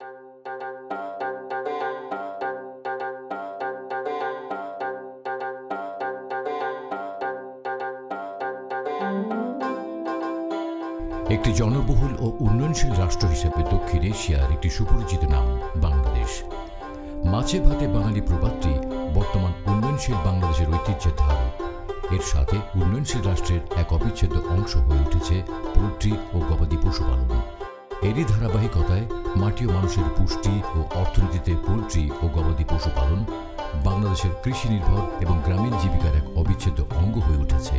একটি জনবহুল ও উন্নয়নশীল রাষ্ট্র হিসেবে দক্ষিণ এশিয়ার একটি সুপরিচিত নাম বাংলাদেশ। মাছে ভাতে বাঙালি প্রবাদটি বর্তমান উন্নয়নশীল বাংলাদেশের ঐতিহ্যের ধারক। এর সাথে উন্নয়নশীল রাষ্ট্রের এক অবিচ্ছেদ্য অংশ হয়ে উঠেছে পোল্ট্রি ও গবাদি পশুপালন। এরই ধারাবাহিকতায় মাটি ও মানুষের পুষ্টি ও অর্থনীতিতে পোল্ট্রি ও গবাদি পশুপালন বাংলাদেশের কৃষি নির্ভর এবং গ্রামীণ জীবিকার এক অবিচ্ছেদ্য অঙ্গ হয়ে উঠেছে।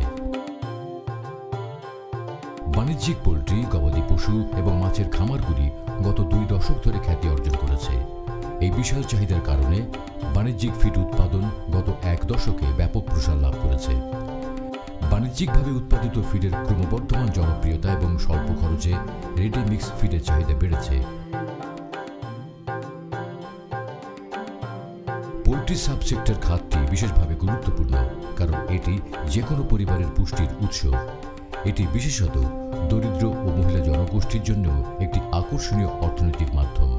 বাণিজ্যিক পোল্ট্রি, গবাদি পশু এবং মাছের খামারগুলি গত 2 দশক ধরে খ্যাতি অর্জন করেছে। এই বিশাল চাহিদার কারণে বাণিজ্যিক ফিড উৎপাদন গত 1 দশকে ব্যাপক প্রসার লাভ করেছে। বাণিজ্যিকভাবে উৎপাদিত ফিডের ক্রমবর্ধমান জনপ্রিয়তা এবং স্বল্প খরচে রেডি মিক্স ফিডের চাহিদা বেড়েছে। পোল্ট্রি সাবসেক্টর খাতটি বিশেষভাবে গুরুত্বপূর্ণ, কারণ এটি যে কোনো পরিবারের পুষ্টির উৎস। এটি বিশেষত দরিদ্র ও মহিলা জনগোষ্ঠীর জন্য একটি আকর্ষণীয় অর্থনৈতিক মাধ্যম।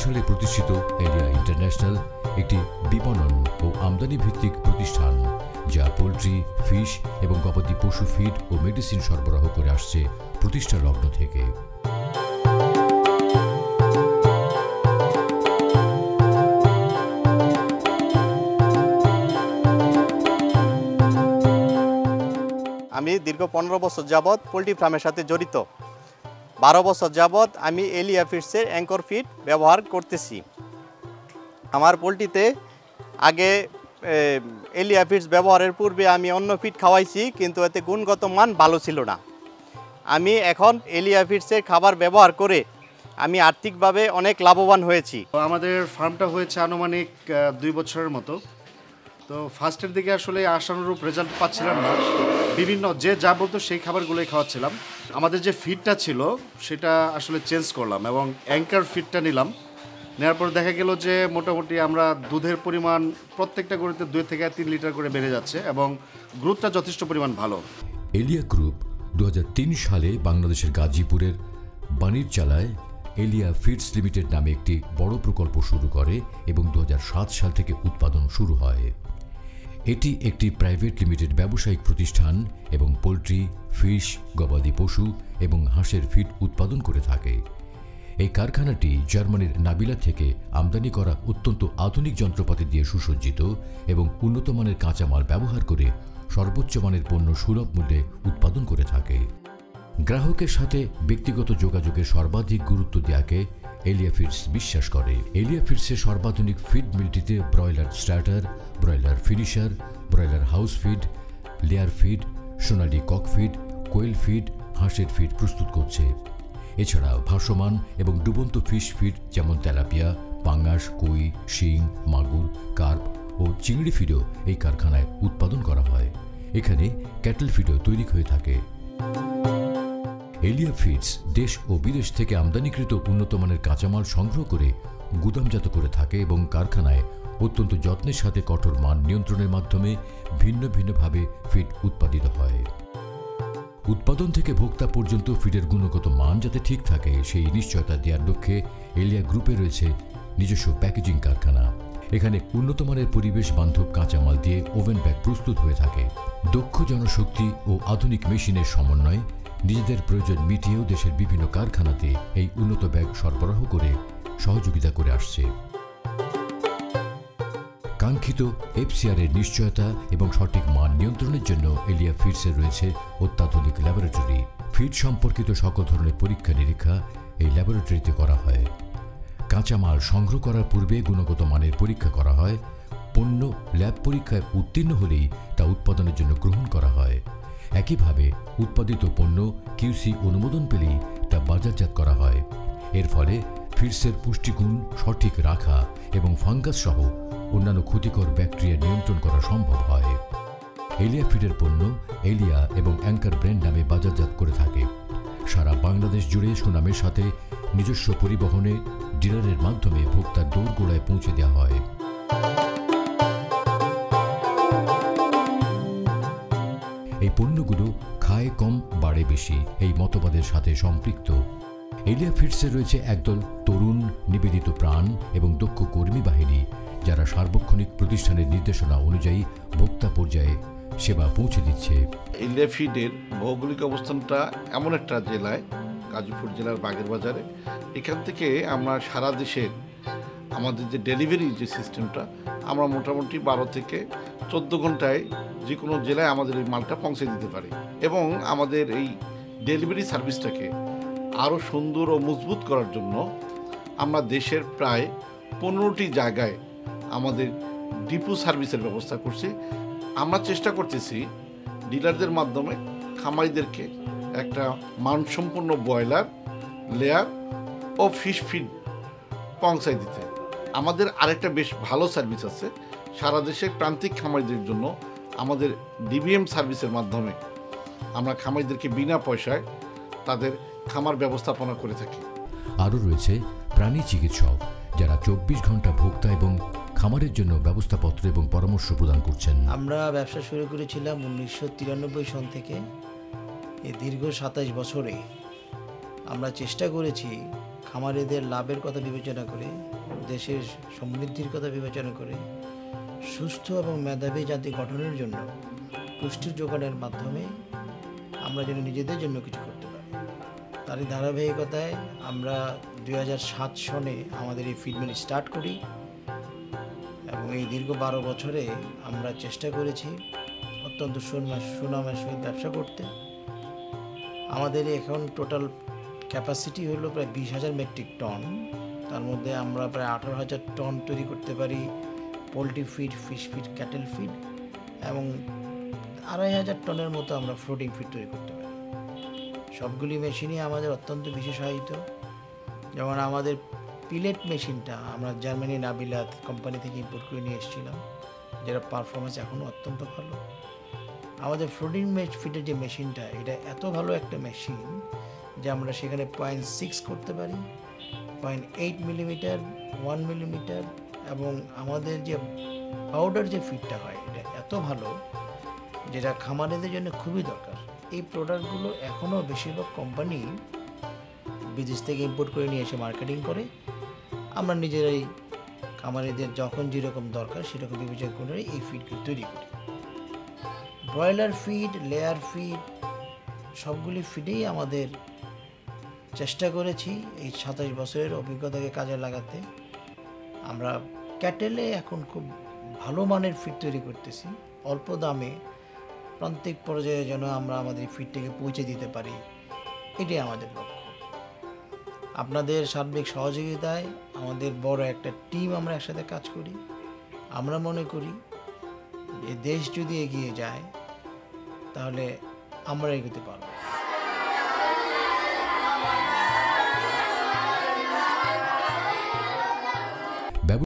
সালে প্রতিষ্ঠিত এলিয়া ইন্টারন্যাশনাল একটি বিপণন ও আমদানি ভিত্তিক প্রতিষ্ঠান, যা পোল্ট্রি, ফিশ এবং গবাদি পশু ফিড ও মেডিসিন সরবরাহ করে আসছে প্রতিষ্ঠা লগ্ন থেকে। আমি দীর্ঘ 15 বছর যাবৎ পোল্ট্রি ফার্মের সাথে জড়িত। 12 বছর যাবৎ আমি এলিয়া ফিডসের অ্যাঙ্কর ফিড ব্যবহার করতেছি। আমার পোলট্রিতে আগে এলিয়া ফিডস ব্যবহারের পূর্বে আমি অন্য ফিড খাওয়াইছি, কিন্তু এতে গুণগত মান ভালো ছিল না। আমি এখন এলিয়া ফিডসের খাবার ব্যবহার করে আমি আর্থিকভাবে অনেক লাভবান হয়েছি। আমাদের ফার্মটা হয়েছে আনুমানিক 2 বছরের মতো। তো ফার্স্টের দিকে আসলে আশানুরূপ রেজাল্ট পাচ্ছিলাম না। বিভিন্ন যা বলতো সেই খাবারগুলোই খাওয়াচ্ছিলাম। আমাদের যে ফিডটা ছিল সেটা আসলে চেঞ্জ করলাম এবং অ্যাঙ্কার ফিডটা নিলাম। নেওয়ার পর দেখা গেল যে মোটামুটি আমরা দুধের পরিমাণ প্রত্যেকটা গরুতে 2 থেকে 3 লিটার করে বেড়ে যাচ্ছে এবং গ্রোথটা যথেষ্ট পরিমাণ ভালো। এলিয়া গ্রুপ 2003 সালে বাংলাদেশের গাজীপুরের বাণিজ্যালয় এলিয়া ফিডস লিমিটেড নামে একটি বড় প্রকল্প শুরু করে এবং 2007 সাল থেকে উৎপাদন শুরু হয়। এটি একটি প্রাইভেট লিমিটেড ব্যবসায়িক প্রতিষ্ঠান এবং পোল্ট্রি, ফিশ, গবাদি পশু এবং হাঁসের ফিড উৎপাদন করে থাকে। এই কারখানাটি জার্মানির নাবিলা থেকে আমদানি করা অত্যন্ত আধুনিক যন্ত্রপাতি দিয়ে সুসজ্জিত এবং উন্নত মানের কাঁচামাল ব্যবহার করে সর্বোচ্চ মানের পণ্য সুলভ মূল্যে উৎপাদন করে থাকে। গ্রাহকের সাথে ব্যক্তিগত যোগাযোগের সর্বাধিক গুরুত্ব দেওয়াকে এলিয়া ফিডস বিশ্বাস করে। এলিয়া ফিডসের সর্বাধুনিক ফিড মিলটিতে broiler starter, broiler finisher, broiler house feed, layer feed, Sonali cock feed, quail feed, হাঁসের ফিড প্রস্তুত করছে। এছাড়া ভাসমান এবং ডুবন্ত ফিশ ফিড যেমন তেলাপিয়া, পাঙ্গাস, কই, শিং, মাগুর, কার্প ও চিংড়ি ফিডও এই কারখানায় উৎপাদন করা হয়। এখানে ক্যাটল ফিডও তৈরি হয়ে থাকে। এলিয়া ফিডস দেশ ও বিদেশ থেকে আমদানিকৃত উন্নতমানের কাঁচামাল সংগ্রহ করে গুদামজাত করে থাকে এবং কারখানায় অত্যন্ত যত্নের সাথে কঠোর মান নিয়ন্ত্রণের মাধ্যমে ভিন্ন ভিন্নভাবে ফিড উৎপাদিত হয়। উৎপাদন থেকে ভোক্তা পর্যন্ত ফিডের গুণগত মান যাতে ঠিক থাকে সেই নিশ্চয়তা দেওয়ার লক্ষ্যে এলিয়া গ্রুপে রয়েছে নিজস্ব প্যাকেজিং কারখানা। এখানে উন্নতমানের পরিবেশ বান্ধব কাঁচামাল দিয়ে ওভেন ব্যাগ প্রস্তুত হয়ে থাকে। দক্ষ জনশক্তি ও আধুনিক মেশিনের সমন্বয়ে নিজেদের প্রয়োজন মিটিয়েও দেশের বিভিন্ন কারখানাতে এই উন্নত ব্যাগ সরবরাহ করে সহযোগিতা করে আসছে। কাঙ্ক্ষিত এফসিআর এর নিশ্চয়তা এবং সঠিক মান নিয়ন্ত্রণের জন্য এলিয়া ফিডসের রয়েছে অত্যাধুনিক ল্যাবরেটরি। ফিড সম্পর্কিত সকল ধরনের পরীক্ষা নিরীক্ষা এই ল্যাবরেটরিতে করা হয়। কাঁচামাল সংগ্রহ করার পূর্বে গুণগত মানের পরীক্ষা করা হয়। পণ্য ল্যাব পরীক্ষায় উত্তীর্ণ হলেই তা উৎপাদনের জন্য গ্রহণ করা হয়। একইভাবে উৎপাদিত পণ্য কিউসি অনুমোদন পেলেই তা বাজারজাত করা হয়। এর ফলে ফিডসের পুষ্টিগুণ সঠিক রাখা এবং ফাঙ্গাস সহ অন্যান্য ক্ষতিকর ব্যাকটেরিয়া নিয়ন্ত্রণ করা সম্ভব হয়। এলিয়া ফিডের পণ্য এলিয়া এবং অ্যাঙ্কার ব্র্যান্ড নামে বাজারজাত করে থাকে। সারা বাংলাদেশ জুড়ে সুনামের সাথে নিজস্ব পরিবহনে ডিলারের মাধ্যমে ভোক্তার দোরগোড়ায় পৌঁছে দেওয়া হয়। এই পণ্যগুলো খায় কম বাড়ে বেশি এই মতবাদের সাথে সম্পৃক্ত। এলিয়া ফিডসে রয়েছে একদল তরুণ নিবেদিত প্রাণ এবং দক্ষ কর্মী বাহিনী, যারা সার্বক্ষণিক প্রতিষ্ঠানের নির্দেশনা অনুযায়ী ভোক্তা পর্যায়ে সেবা পৌঁছে দিচ্ছে। এলিয়া ফিডের ভৌগোলিক অবস্থানটা এমন একটা জেলায়, গাজীপুর জেলার বাগের বাজারে। এখান থেকে আমরা সারা দেশের আমাদের যে ডেলিভারি যে সিস্টেমটা, আমরা মোটামুটি 12 থেকে 14 ঘন্টায় যে কোনো জেলায় আমাদের এই মালটা পৌঁছে দিতে পারি। এবং আমাদের এই ডেলিভারি সার্ভিসটাকে আরও সুন্দর ও মজবুত করার জন্য আমরা দেশের প্রায় 15টি জায়গায় আমাদের ডিপো সার্ভিসের ব্যবস্থা করছি। আমরা চেষ্টা করতেছি ডিলারদের মাধ্যমে খামারিদেরকে একটা মানসম্পন্ন ব্রয়লার, লেয়ার ও ফিশ ফিড পৌঁছায় দিতে। আমাদের আরেকটা বেশ ভালো সার্ভিস আছে, সারা দেশের প্রান্তিক খামারিদের জন্য আমাদের ডিবিএম সার্ভিসের মাধ্যমে আমরা খামারিদেরকে বিনা পয়সায় তাদের খামার ব্যবস্থাপনা করে থাকি। আরও রয়েছে প্রাণী চিকিৎসক, যারা 24 ঘন্টা ভোক্তা এবং খামারের জন্য ব্যবস্থাপত্র এবং পরামর্শ প্রদান করছেন। আমরা ব্যবসা শুরু করেছিলাম 1993 সন থেকে। এই দীর্ঘ 27 বছরে আমরা চেষ্টা করেছি খামারিদের লাভের কথা বিবেচনা করে, দেশের সমৃদ্ধির কথা বিবেচনা করে সুস্থ এবং মেধাবী জাতি গঠনের জন্য পুষ্টির যোগানের মাধ্যমে আমরা যেন নিজেদের জন্য কিছু করতে পারি। তারই ধারাবাহিকতায় আমরা 2007 সনে আমাদের এই ফিডমিল স্টার্ট করি এবং এই দীর্ঘ 12 বছরে আমরা চেষ্টা করেছি অত্যন্ত সুনামের সহিত ব্যবসা করতে। আমাদের এখন টোটাল ক্যাপাসিটি হলো প্রায় 20,000 মেট্রিক টন। তার মধ্যে আমরা প্রায় 18,000 টন তৈরি করতে পারি poultry feed, fish feed, cattle feed, এবং 2,500 টনের মতো আমরা ফ্লোটিং ফিড তৈরি করতে পারি। সবগুলি মেশিনই আমাদের অত্যন্ত বিশেষায়িত। যেমন আমাদের পিলেট মেশিনটা আমরা জার্মানি নাবিলাত কোম্পানি থেকে ইম্পোর্ট করে নিয়ে এসেছিলাম, যেটা পারফরমেন্স এখনও অত্যন্ত ভালো। আমাদের ফ্লোটিং ফিডের যে মেশিনটা, এটা এত ভালো একটা মেশিন যে আমরা সেখানে 0.6 করতে পারি, 0.8 মিলিমিটার, 1 মিলিমিটার, এবং আমাদের যে পাউডার যে ফিডটা হয় এটা এত ভালো যেটা খামারিদের জন্য খুবই দরকার। এই প্রোডাক্টগুলো এখনও বেশিরভাগ কোম্পানি বিদেশ থেকে ইম্পোর্ট করে নিয়ে এসে মার্কেটিং করে। আমরা নিজেরাই খামারিদের যখন যেরকম দরকার সেরকম বিবেচনা করে এই ফিডগুলো তৈরি করি। ব্রয়লার ফিড, লেয়ার ফিড, সবগুলি ফিডেই আমাদের চেষ্টা করেছি এই 27 বছরের অভিজ্ঞতাকে কাজে লাগাতে। আমরা ক্যাটেলে এখন খুব ভালো মানের ফিড তৈরি করতেছি, অল্প দামে প্রান্তিক পর্যায়ে যেন আমরা আমাদের ফিডটাকে পৌঁছে দিতে পারি, এটাই আমাদের লক্ষ্য। আপনাদের সার্বিক সহযোগিতায় আমাদের বড় একটা টিম আমরা একসাথে কাজ করি। আমরা মনে করি যে দেশ যদি এগিয়ে যায় তাহলে আমরা এগোতে পারব।